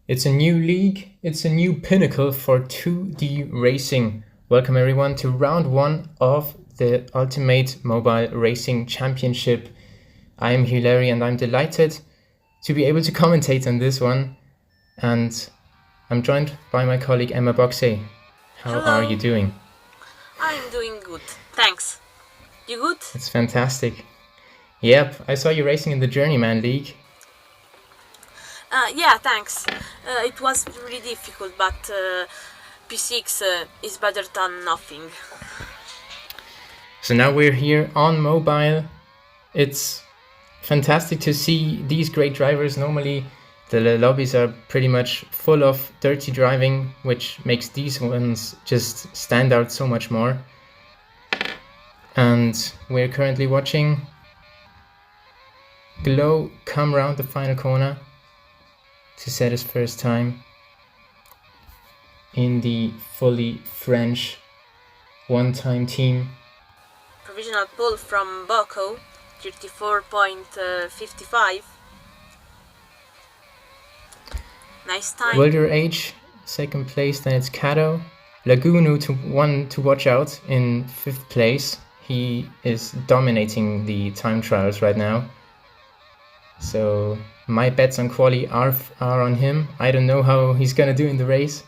It's a new league, it's a new pinnacle for 2D racing. Welcome everyone to round 1 of the Ultimate Mobile Racing Championship. I am Hilary and I'm delighted to be able to commentate on this one. And I'm joined by my colleague Emma Boxe. How Hello. are you doing? I'm doing good, thanks. You good? It's fantastic. Yep, I saw you racing in the Journeyman League. Yeah, thanks. It was really difficult, but P6 is better than nothing. So now we're here on mobile. It's fantastic to see these great drivers. Normally the lobbies are pretty much full of dirty driving, which makes these ones just stand out so much more. And we're currently watching Glow come round the final corner to set his first time in the fully French one-time team. Provisional pull from Boko, 34.55. Nice time. Wilder H, second place, then it's Kato. Lagunu to watch out in 5th place. He is dominating the time trials right now. So my bets on quali are on him. I don't know how he's gonna do in the race,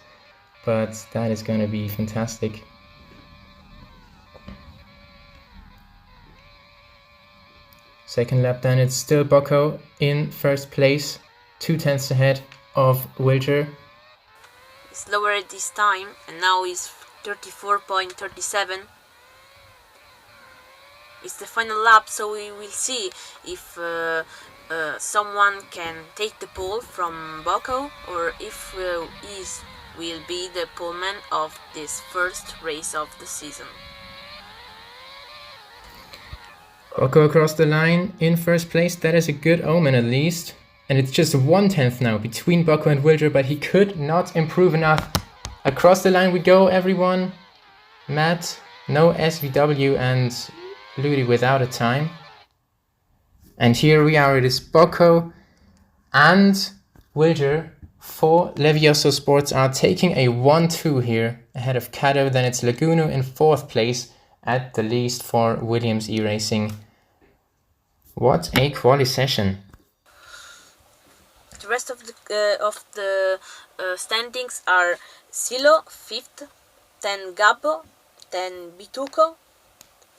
but that is gonna be fantastic. Second lap then it's still Boko in 1st place, 0.2 ahead of Wilder. It's lower this time and now is 34.37. It's the final lap, so we will see if someone can take the pole from Boko or if he will be the poleman of this first race of the season. Boko across the line in 1st place. That is a good omen at least. And it's just 1/10 now between Boko and Wilder, but he could not improve enough. Across the line we go, everyone. Matt, no SVW, and Ludi without a time. And here we are, it is Boko and Wilder for Levioso Sports are taking a 1-2 here ahead of Kato. Then it's Lagunu in 4th place at the least for Williams E-Racing. What a quali session. The rest of the standings are Silo 5th, then Gabbo, then Bituco,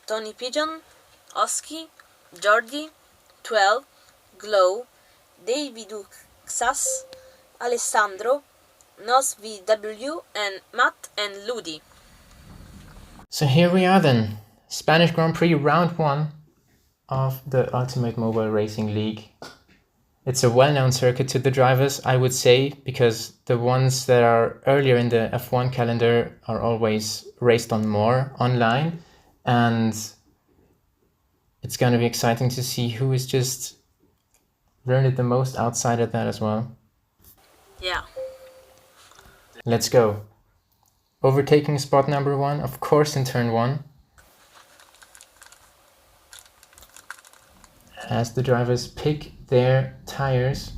Tony Pigeon, Oski, Jordi, 12, Glow, David Xas, Alessandro, Nos VW, and Matt and Ludi. So here we are then, Spanish Grand Prix round 1 of the Ultimate Mobile Racing League. It's a well-known circuit to the drivers, I would say, because the ones that are earlier in the F1 calendar are always raced on more online, and it's going to be exciting to see who is just learned it the most outside of that as well. Yeah. Let's go. Overtaking spot number 1, of course, in turn 1. As the drivers pick their tires,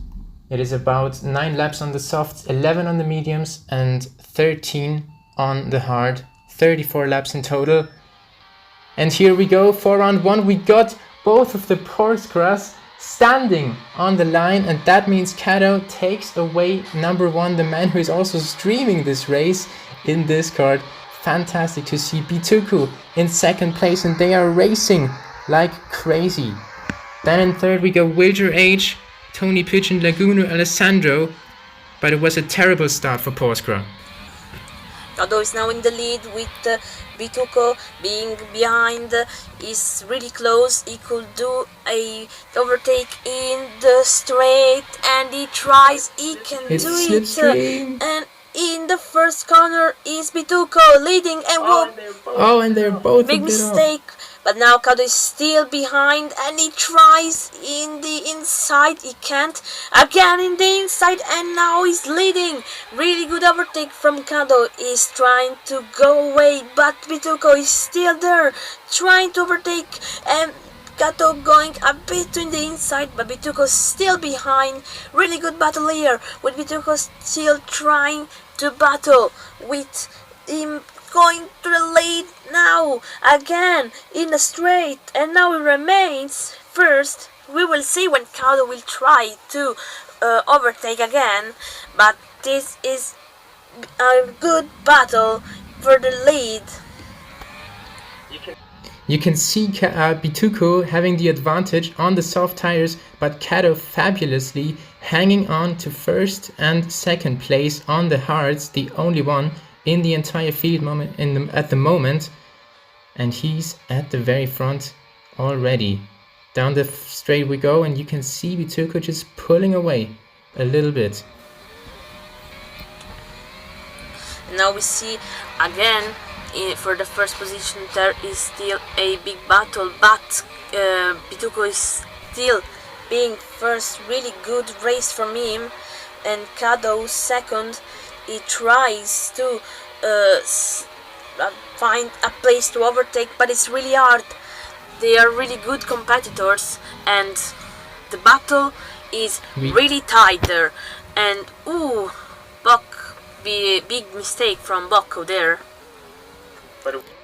it is about 9 laps on the softs, 11 on the mediums, and 13 on the hard. 34 laps in total. And here we go for round 1. We got both of the Porsche standing on the line, and that means Kato takes away number 1, the man who is also streaming this race in Discord. Fantastic to see Bituku in 2nd place, and they are racing like crazy. Then in 3rd we go Wilder H, Tony Pigeon, Lagunu, Alessandro, but it was a terrible start for Porsche. Although is now in the lead with Bituco being behind, is really close. He could do a overtake in the straight, and he tries. He can It's do slipstream. it. And in the first corner is Bituco leading, and and they're both big a bit off. mistake. But now Kato is still behind, and he tries in the inside. He can't. Again in the inside, and now he's leading. Really good overtake from Kato. He's trying to go away, but Bituco is still there, trying to overtake. And Kato going a bit in the inside, but Bituko still behind. Really good battle here, with Bituko still trying to battle with him going to the lead now, again in the straight, and now he remains first. We will see when Kato will try to overtake again, but this is a good battle for the lead. You can see Bituko having the advantage on the soft tires, but Kato fabulously hanging on to first and second place on the hards, the only one in the entire field at the moment, and he's at the very front already. Down the straight we go, and you can see Bituko just pulling away a little bit. Now we see again for the first position there is still a big battle, but Bituko is still being first. Really good race from him, and Kato second. He tries to find a place to overtake, but it's really hard. They are really good competitors, and the battle is really tight there. And big mistake from Bocco there.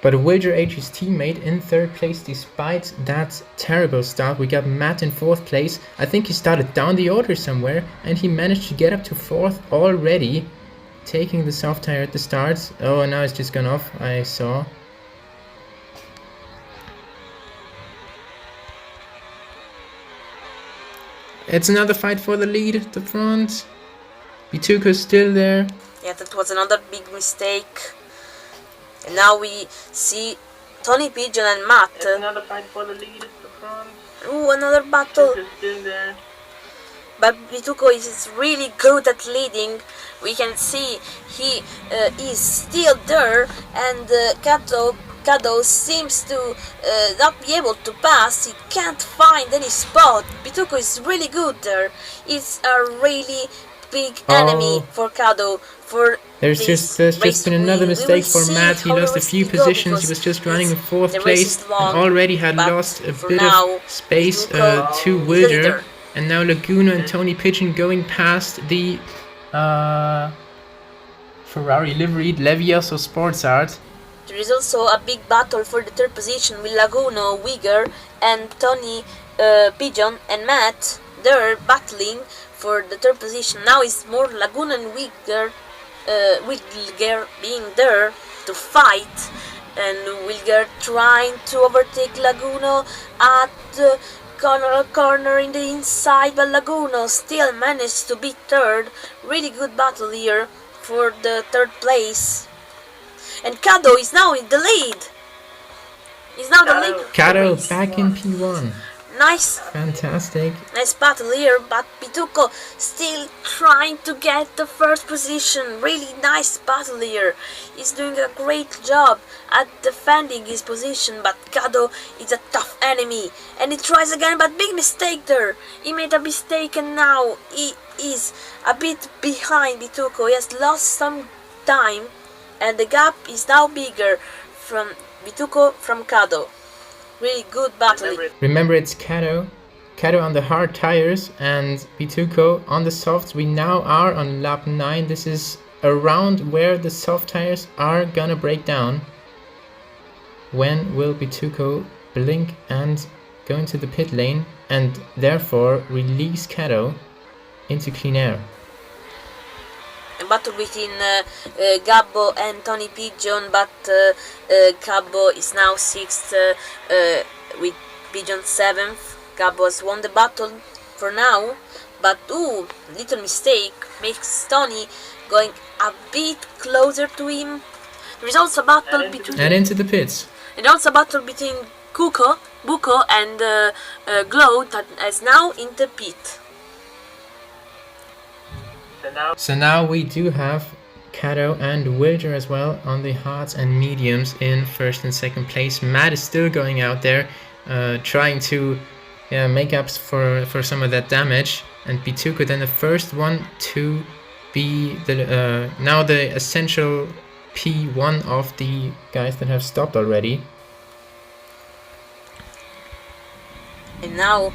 But Wilger H, his teammate, in third place despite that terrible start. We got Matt in fourth place. I think he started down the order somewhere, and he managed to get up to fourth already, taking the soft tire at the start. Oh, and now it's just gone off, I saw. It's another fight for the lead at the front. Bituko's still there. Yeah, that was another big mistake. And now we see Tony Pigeon and Matt. It's another fight for the lead at the front. Ooh, another battle. Bituko's still there. But Bituko is really good at leading. We can see he is still there, and Kato seems to not be able to pass. He can't find any spot. Bituko is really good there. It's a really big enemy for Kato. There's just been another mistake for Matt. He lost a few positions. He was just running in fourth place and already had lost a bit of space to Wilder. And now Laguna and Tony Pigeon going past the Ferrari liveried Levioso Sports Art. There is also a big battle for the third position with Laguna, Wigger, and Tony Pigeon and Matt. They're battling for the third position. Now it's more Laguna and Wigger being there to fight, and Wigger trying to overtake Laguna at the corner in the inside, but Laguna still managed to be third. Really good battle here for the third place. And Kato is now in the lead. He's now the lead. Kato back in P1. Nice. Fantastic. Nice battle here, but Bituko still trying to get the first position. Really nice battle here. He's doing a great job at defending his position, but Kato is a tough enemy. And he tries again, but big mistake there. He made a mistake, and now he is a bit behind Bituko. He has lost some time, and the gap is now bigger from Bituko from Kato. Really good battle. Remember, it's Kato on the hard tires and Bituko on the softs. We now are on lap 9. This is around where the soft tires are gonna break down. When will Bituko blink and go into the pit lane and therefore release Kato into clean air? A battle between Gabbo and Tony Pigeon, but Gabbo is now 6th with Pigeon 7th. Gabbo has won the battle for now, but little mistake makes Tony going a bit closer to him. There is also a battle between... And into the pits. And also a battle between Buko and Glow that is now in the pit. So now we do have Kato and Wilder as well on the hards and mediums in first and second place. Matt is still going out there trying to make up for some of that damage, and Bituko then the first one to be the now the essential P1 of the guys that have stopped already. Now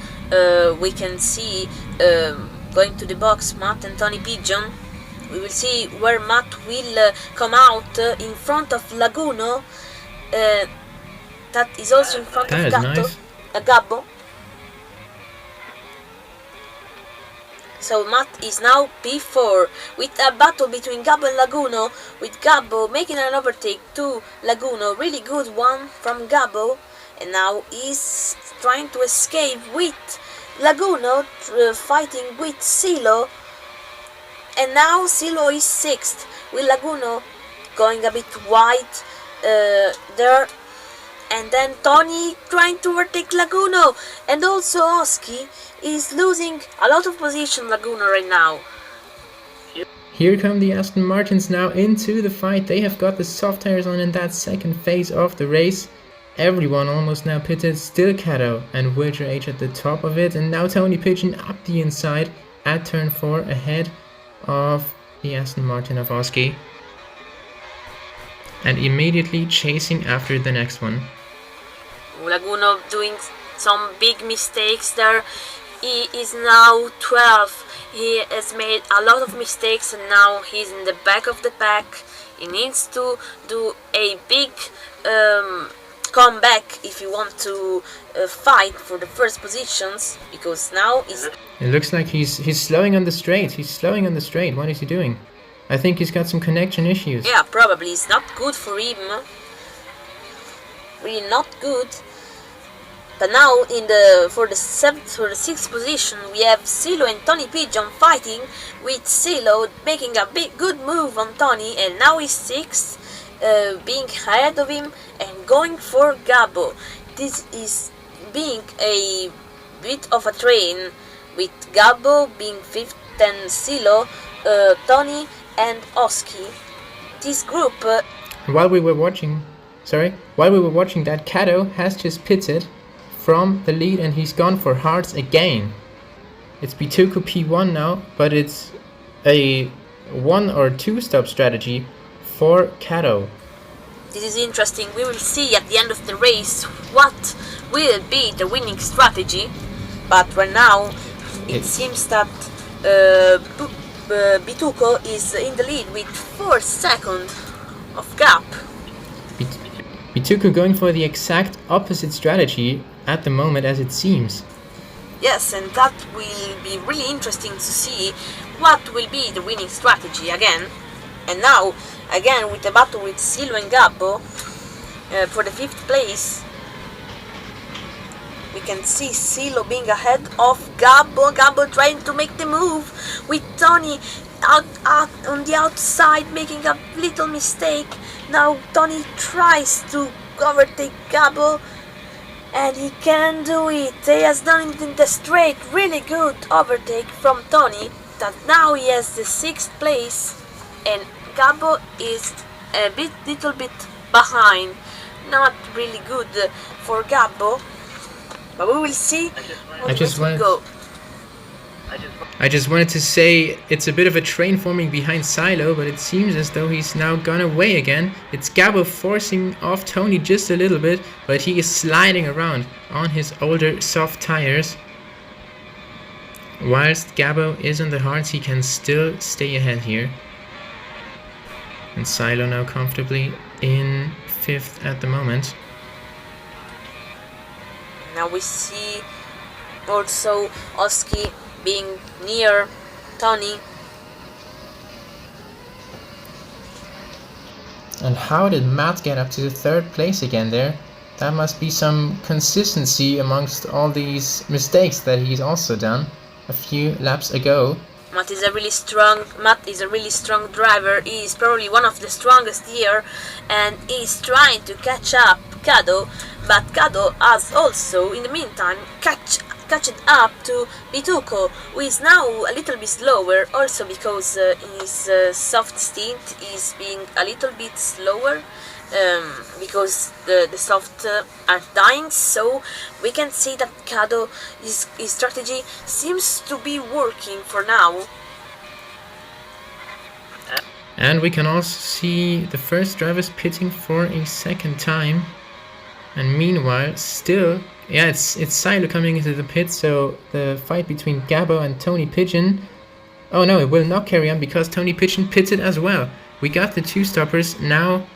we can see going to the box Matt and Tony Pigeon. We will see where Matt will come out in front of Laguno. That is also in front that of nice. Gabbo. So Matt is now P4 with a battle between Gabbo and Laguno, with Gabbo making an overtake to Laguno. Really good one from Gabbo. And now he's trying to escape with Laguno, fighting with Silo. And now Silo is 6th, with Laguno going a bit wide there. And then Tony trying to overtake Laguno. And also Oski is losing a lot of position, Laguno, right now. Here come the Aston Martins now into the fight. They have got the soft tires on in that second phase of the race. Everyone almost now pitted, still Cato and Witcher H at the top of it. And now Tony Pigeon up the inside at turn 4 ahead of the Aston Martin of Oski. And immediately chasing after the next one. Laguno doing some big mistakes there. He is now 12th. He has made a lot of mistakes and now he's in the back of the pack. He needs to do a big comeback if you want to fight for the first positions, because now he's... It looks like he's slowing on the straight. He's slowing on the straight. What is he doing? I think he's got some connection issues. Yeah, probably. It's not good for him. Really not good. But now for the 6th position we have Silo and Tony Pigeon fighting, with Silo making a good move on Tony, and now he's 6th, being ahead of him and going for Gabbo. This is being a bit of a train, with Gabbo being 5th and Silo, Tony and Oski. This group... While we were watching that, Cato has just pitted from the lead and he's gone for hards again. It's Bituku P1 now, but it's a 1 or 2 stop strategy for Cato. This is interesting. We will see at the end of the race what will be the winning strategy. But right now it seems that Bituko is in the lead with 4 seconds of gap. Bituku going for the exact opposite strategy at the moment, as it seems. Yes, and that will be really interesting to see what will be the winning strategy again. And now, again with the battle with Silo and Gabbo for the 5th place. We can see Silo being ahead of Gabbo. Gabbo trying to make the move, with Tony out on the outside making a little mistake. Now Tony tries to overtake Gabbo, and he can do it. He has done it in the straight. Really good overtake from Tony. That now he has the 6th place, and Gabbo is a little bit behind. Not really good for Gabbo, but we will see how it will go. I just wanted to say it's a bit of a train forming behind Silo, but it seems as though he's now gone away again. It's Gabbo forcing off Tony just a little bit, but he is sliding around on his older soft tires. Whilst Gabbo is on the hards, he can still stay ahead here. And Silo now comfortably in 5th at the moment. Now we see also Oski being near Tony. And how did Matt get up to the 3rd place again there? That must be some consistency amongst all these mistakes that he's also done a few laps ago. Matt is a really strong driver. He is probably one of the strongest here, and he's trying to catch up Cado, but Cado has also in the meantime catched up to Bituko, who is now a little bit slower, also because in his soft stint is being a little bit slower, because the soft are dying. So we can see that Cado, his strategy seems to be working for now. And we can also see the first drivers pitting for a second time. And meanwhile, still Yeah, it's Silo coming into the pit, so the fight between Gabo and Tony Pigeon. Oh no, it will not carry on because Tony Pigeon pitted as well. We got the two stoppers now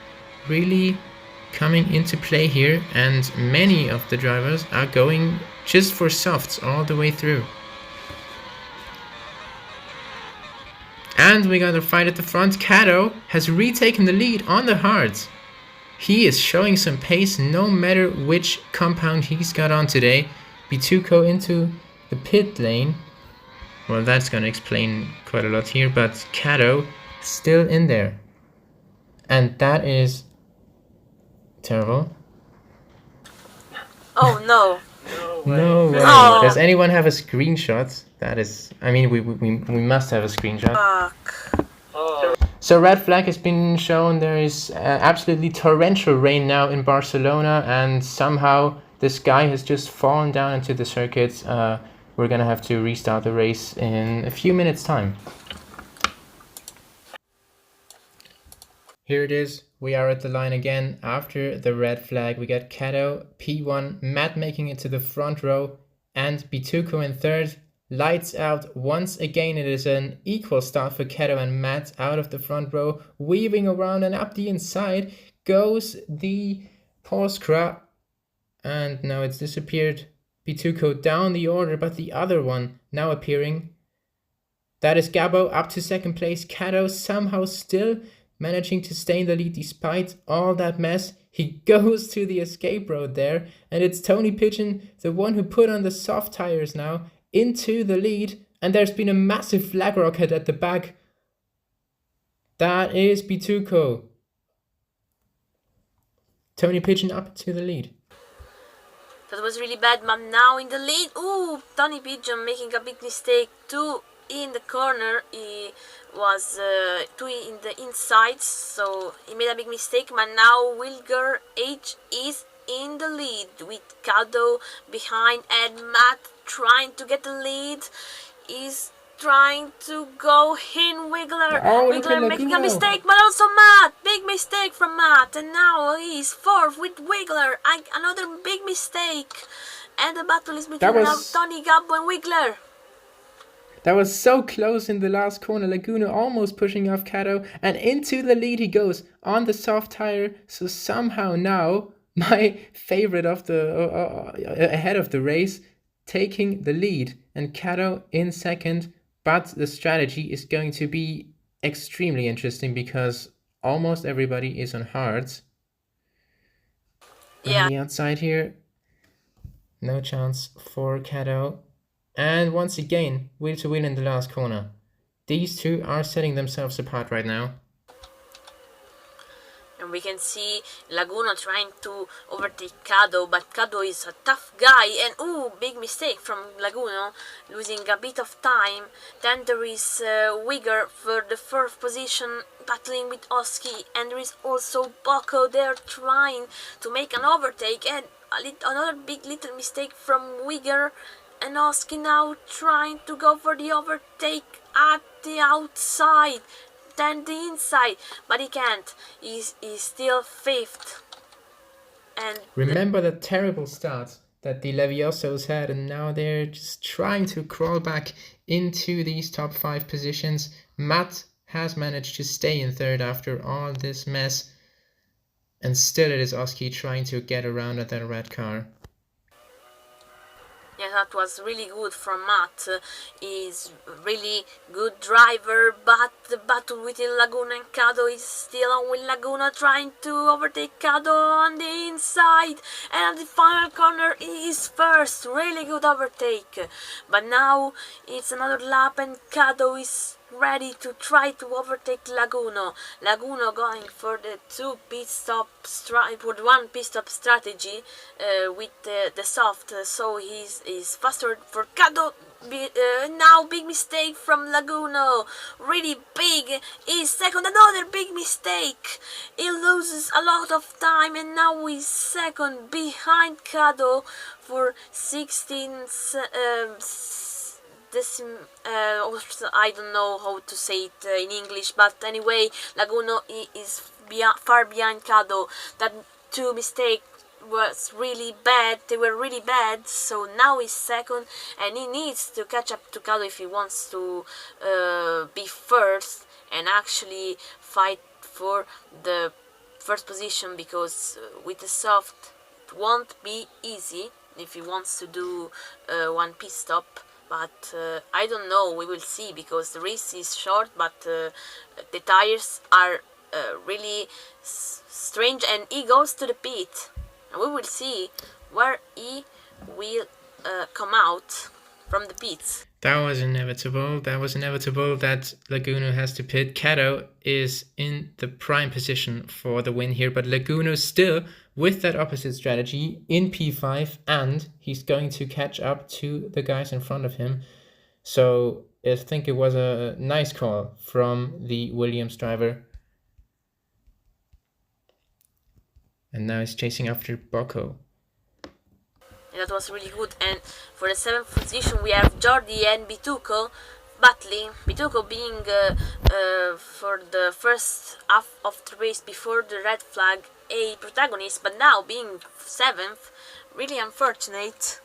really coming into play here, and many of the drivers are going just for softs all the way through. And we got a fight at the front. Kato has retaken the lead on the hards. He is showing some pace no matter which compound he's got on today. Bituko into the pit lane. Well, that's gonna explain quite a lot here, but Kato still in there. And that is terrible. Oh no. No way. Oh. Does anyone have a screenshot? That is, I mean, we must have a screenshot. Fuck. So red flag has been shown. There is absolutely torrential rain now in Barcelona, and somehow the sky has just fallen down into the circuit. We're gonna have to restart the race in a few minutes time. Here it is. We are at the line again. After the red flag, we got Kato, P1, Matt making it to the front row, and Bituko in third. Lights out once again. It is an equal start for Kato and Matt out of the front row. Weaving around and up the inside goes the Porsche. And now it's disappeared. Bituko down the order, but the other one now appearing. That is Gabo up to second place. Kato somehow still managing to stay in the lead despite all that mess. He goes to the escape road there, and it's Tony Pigeon, the one who put on the soft tires now, into the lead, and there's been a massive flag rocket at the back. That is Bituko. Tony Pigeon up to the lead. That was really bad, but now in the lead. Ooh, Tony Pigeon making a big mistake too. In the corner, he was too in the inside, so he made a big mistake. But now Wilger H is in the lead with Kado behind, and Matt trying to get the lead. Is trying to go in Wiggler. Wiggler making a mistake, but also Matt. Big mistake from Matt, and now he's fourth with Wiggler. Another big mistake, and the battle is between now Tony, Gabo, and Wiggler. That was so close in the last corner. Laguna almost pushing off Kato, and into the lead he goes on the soft tire. So somehow now my favorite of the ahead of the race taking the lead, and Kato in second. But the strategy is going to be extremely interesting because almost everybody is on hards. Yeah. On the outside here, no chance for Kato. And once again, wheel to wheel in the last corner. These two are setting themselves apart right now. And we can see Laguna trying to overtake Kado, but Kado is a tough guy, and ooh, big mistake from Laguna, losing a bit of time. Then there is Wigger for the fourth position, battling with Oski, and there is also Boko there trying to make an overtake, and another big little mistake from Wigger. And Oski now trying to go for the overtake at the outside, then the inside, but he can't. He's still fifth. And remember the terrible start that the Leviosos had, and now they're just trying to crawl back into these top 5 positions. Matt has managed to stay in third after all this mess, and still it is Oski trying to get around at that red car. Yeah, that was really good from Matt. He's really good driver, but the battle within Laguna and Kado is still on with Laguna trying to overtake Kado on the inside, and at the final corner he is first. Really good overtake. But now it's another lap and Kado is ready to try to overtake Laguna. Laguna going for the one pit stop strategy with the soft, so he's faster for Kado. Now big mistake from Laguna, really big. He's second, another big mistake. He loses a lot of time, and now he's second behind Kado for 16 I don't know how to say it in English, but anyway, Laguna is far behind Kado. That two mistakes was really bad. They were really bad. So now he's second, and he needs to catch up to Cado if he wants to be first and actually fight for the first position, because with the soft it won't be easy if he wants to do one pit stop. But I don't know, we will see, because the race is short, but the tires are really strange, and he goes to the pit, and we will see where he will come out from the pits. That was inevitable. That Laguna has to pit. Cado is in the prime position for the win here, but Laguna still with that opposite strategy in P5, and he's going to catch up to the guys in front of him. So I think it was a nice call from the Williams driver. And now he's chasing after Bocco. That was really good. And for the 7th position we have Jordi and Bituco battling. Bituco being for the first half of the race before the red flag a protagonist, but now being 7th, really unfortunate.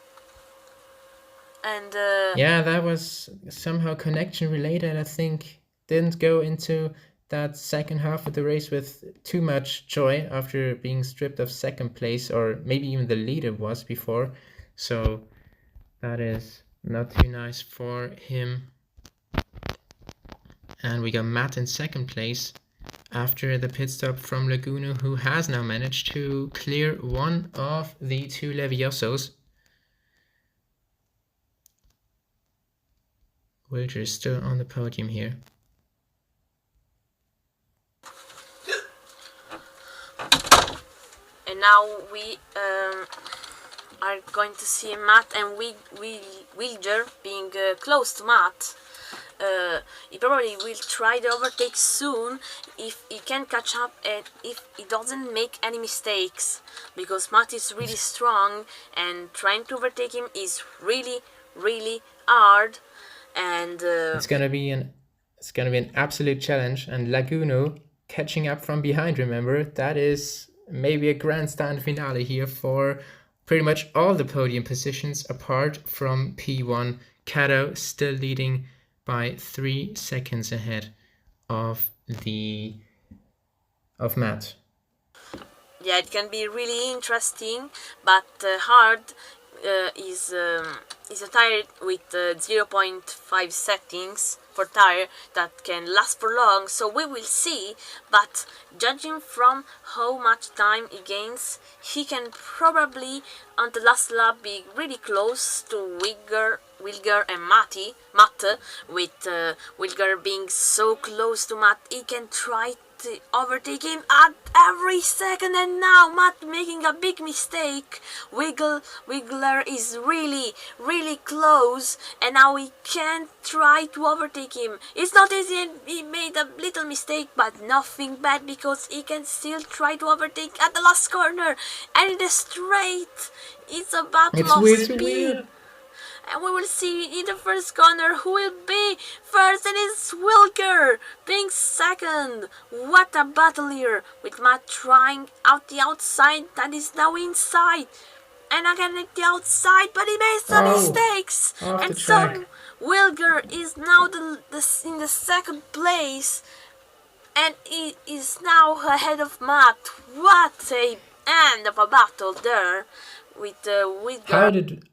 And yeah, that was somehow connection related. I think didn't go into that second half of the race with too much joy after being stripped of second place, or maybe even the leader was before. So that is not too nice for him. And we got Matt in second place after the pit stop from Laguna, who has now managed to clear one of the two Leviosos. Wilger is still on the podium here. And now we are going to see Matt and Wilger being close to Matt. He probably will try the overtake soon if he can catch up and if he doesn't make any mistakes, because Matt is really strong and trying to overtake him is really hard. And it's gonna be an absolute challenge. And Laguna catching up from behind, remember, that is maybe a grandstand finale here for pretty much all the podium positions apart from P1. Cado still leading by 3 seconds ahead of Matt. Yeah, it can be really interesting, but hard is a tire with 0.5 settings for tire that can last for long, so we will see. But judging from how much time he gains, he can probably on the last lap be really close to Wilger and Matt, with Wilger being so close to Matt, he can try to overtake him at every second. And now Matt making a big mistake. Wiggler is really close, and now he can't try to overtake him. It's not easy, and he made a little mistake, but nothing bad, because he can still try to overtake at the last corner. And in the straight, it's a battle of speed. And we will see in the first corner who will be first, and it's Wilger being second. What a battle here, with Matt trying out the outside, that is now inside, and again at the outside, but he made some mistakes, and so Wilger is now in the second place, and he is now ahead of Matt. What a end of a battle there with Wilger.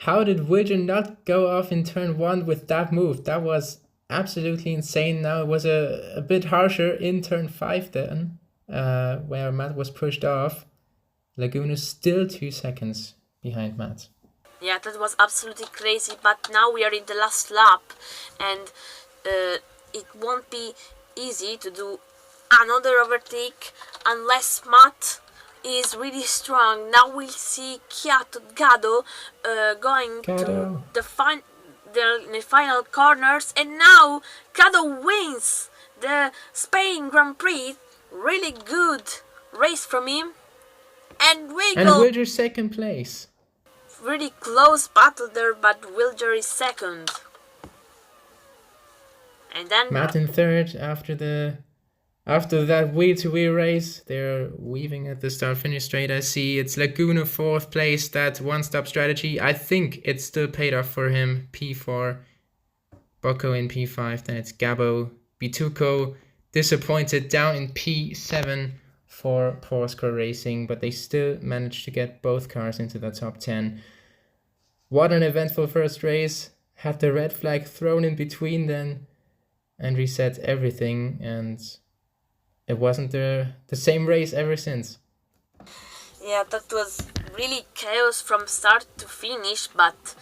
How did Wilger not go off in turn 1 with that move? That was absolutely insane. Now it was a bit harsher in turn 5 then, where Matt was pushed off. Laguna still 2 seconds behind Matt. Yeah, that was absolutely crazy, but now we are in the last lap, and it won't be easy to do another overtake unless Matt is really strong. Now we'll see Cado going to the final corners, and now Cado wins the Spain Grand Prix. Really good race from him, and Wilger second place. Really close battle there, but Wilger is second, and then Matt in third after the After that wheel-to-wheel race, they're weaving at the start-finish straight. I see it's Laguna 4th place, that one-stop strategy. I think it still paid off for him. P4, Bocco in P5, then it's Gabo, Bituco, disappointed down in P7 for Porsche Racing, but they still managed to get both cars into the top 10. What an eventful first race. Had the red flag thrown in between then and reset everything, and it wasn't the same race ever since. Yeah, that was really chaos from start to finish, but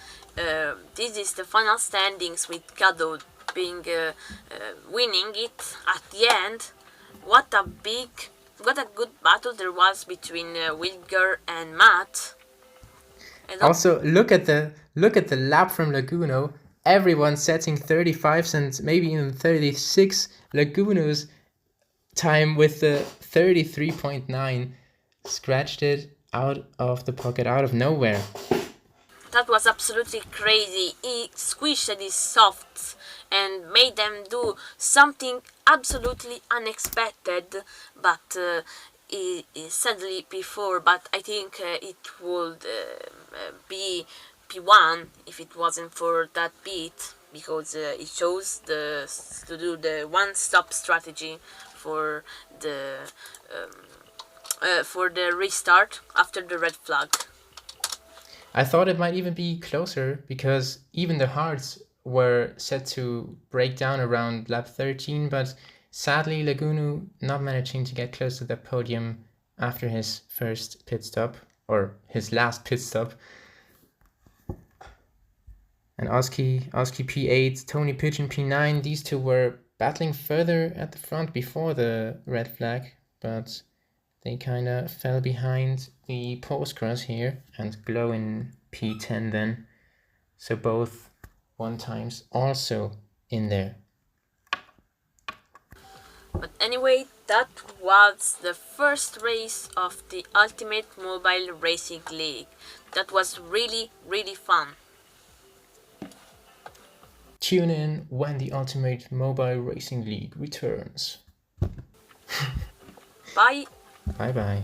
this is the final standings with Kado being winning it at the end. What a good battle there was between Wilger and Matt. Also, look at the lap from Laguno. Everyone setting 35s and maybe even 36. Laguno's time with the 33.9 scratched it out of the pocket, out of nowhere. That was absolutely crazy. He squished his softs and made them do something absolutely unexpected, but sadly before, but I think it would be P1 if it wasn't for that beat, because it chose to do the one-stop strategy for the restart after the red flag. I thought it might even be closer, because even the hards were set to break down around lap 13, but sadly Lagunu not managing to get close to the podium after his first pit stop, or his last pit stop. And Oski P8, Tony Pigeon P9, these two were battling further at the front before the red flag, but they kind of fell behind the postcross here, and Glow in P10 then. So both 1 times also in there. But anyway, that was the first race of the Ultimate Mobile Racing League. That was really, really fun. Tune in when the Ultimate Mobile Racing League returns. Bye. Bye bye.